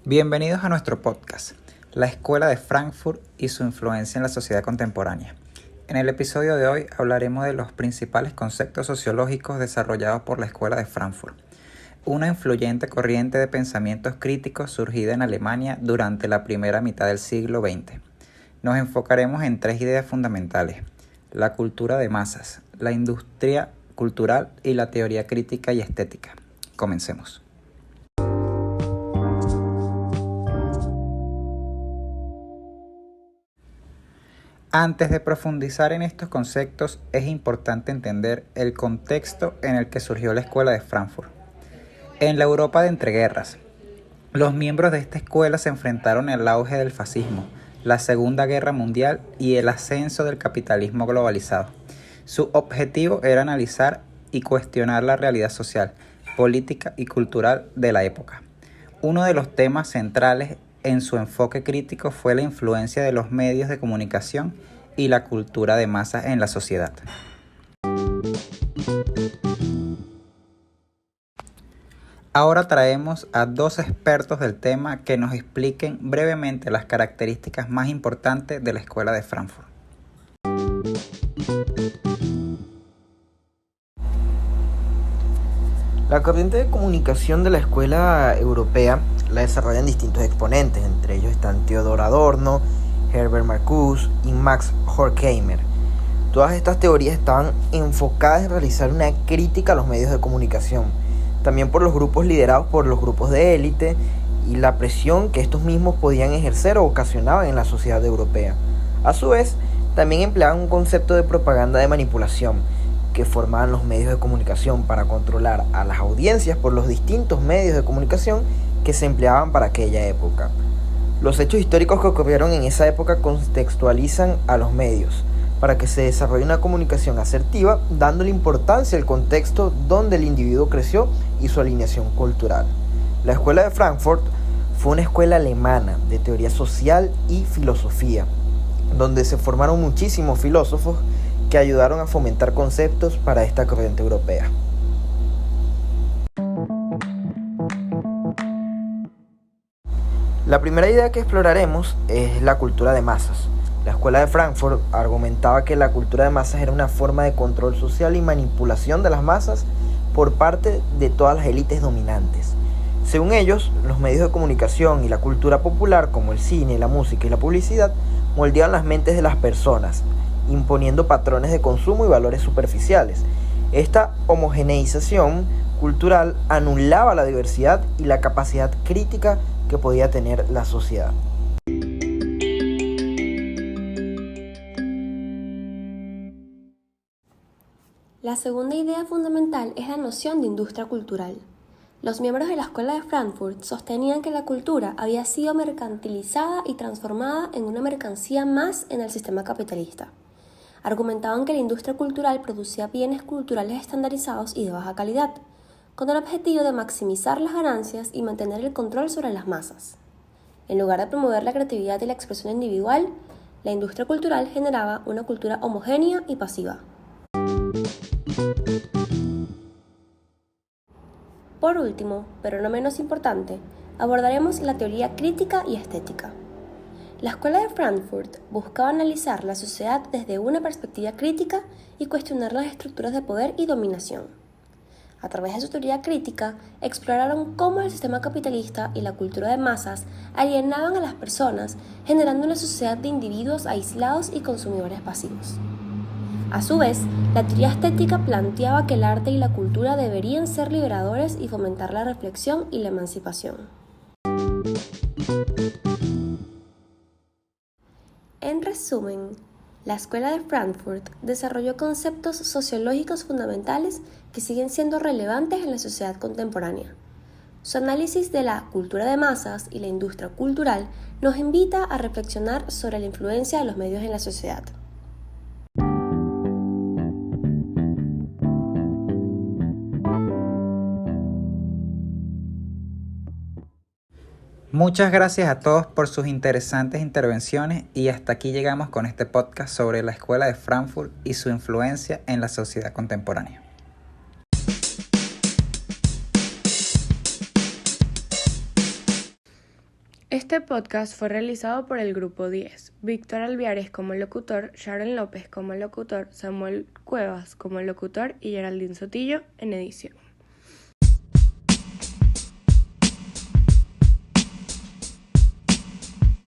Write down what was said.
Bienvenidos a nuestro podcast, La Escuela de Frankfurt y su influencia en la sociedad contemporánea. En el episodio de hoy hablaremos de los principales conceptos sociológicos desarrollados por la Escuela de Frankfurt, una influyente corriente de pensamientos críticos surgida en Alemania durante la primera mitad del siglo XX. Nos enfocaremos en tres ideas fundamentales: la cultura de masas, la industria cultural y la teoría crítica y estética. Comencemos. Antes de profundizar en estos conceptos, es importante entender el contexto en el que surgió la Escuela de Frankfurt. En la Europa de entreguerras, los miembros de esta escuela se enfrentaron al auge del fascismo, la Segunda Guerra Mundial y el ascenso del capitalismo globalizado. Su objetivo era analizar y cuestionar la realidad social, política y cultural de la época. Uno de los temas centrales en su enfoque crítico fue la influencia de los medios de comunicación y la cultura de masas en la sociedad. Ahora traemos a dos expertos del tema que nos expliquen brevemente las características más importantes de la Escuela de Frankfurt. La corriente de comunicación de la Escuela Europea la desarrollan distintos exponentes, entre ellos están Theodor Adorno, Herbert Marcuse y Max Horkheimer. Todas estas teorías estaban enfocadas en realizar una crítica a los medios de comunicación, también por los grupos liderados por los grupos de élite y la presión que estos mismos podían ejercer o ocasionaban en la sociedad europea. A su vez, también empleaban un concepto de propaganda de manipulación, que formaban los medios de comunicación para controlar a las audiencias por los distintos medios de comunicación que se empleaban para aquella época. Los hechos históricos que ocurrieron en esa época contextualizan a los medios para que se desarrolle una comunicación asertiva, dándole importancia al contexto donde el individuo creció y su alineación cultural. La Escuela de Frankfurt fue una escuela alemana de teoría social y filosofía, donde se formaron muchísimos filósofos que ayudaron a fomentar conceptos para esta corriente europea. La primera idea que exploraremos es la cultura de masas. La Escuela de Frankfurt argumentaba que la cultura de masas era una forma de control social y manipulación de las masas por parte de todas las élites dominantes. Según ellos, los medios de comunicación y la cultura popular, como el cine, la música y la publicidad, moldeaban las mentes de las personas, imponiendo patrones de consumo y valores superficiales. Esta homogeneización cultural anulaba la diversidad y la capacidad crítica que podía tener la sociedad. La segunda idea fundamental es la noción de industria cultural. Los miembros de la Escuela de Frankfurt sostenían que la cultura había sido mercantilizada y transformada en una mercancía más en el sistema capitalista. Argumentaban que la industria cultural producía bienes culturales estandarizados y de baja calidad, con el objetivo de maximizar las ganancias y mantener el control sobre las masas. En lugar de promover la creatividad y la expresión individual, la industria cultural generaba una cultura homogénea y pasiva. Por último, pero no menos importante, abordaremos la teoría crítica y estética. La Escuela de Frankfurt buscaba analizar la sociedad desde una perspectiva crítica y cuestionar las estructuras de poder y dominación. A través de su teoría crítica, exploraron cómo el sistema capitalista y la cultura de masas alienaban a las personas, generando una sociedad de individuos aislados y consumidores pasivos. A su vez, la teoría estética planteaba que el arte y la cultura deberían ser liberadores y fomentar la reflexión y la emancipación. En resumen, la Escuela de Frankfurt desarrolló conceptos sociológicos fundamentales que siguen siendo relevantes en la sociedad contemporánea. Su análisis de la cultura de masas y la industria cultural nos invita a reflexionar sobre la influencia de los medios en la sociedad. Muchas gracias a todos por sus interesantes intervenciones y hasta aquí llegamos con este podcast sobre la Escuela de Frankfurt y su influencia en la sociedad contemporánea. Este podcast fue realizado por el Grupo 10. Víctor Alviares como locutor, Sharon López como locutor, Samuel Cuevas como locutor y Geraldine Sotillo en edición.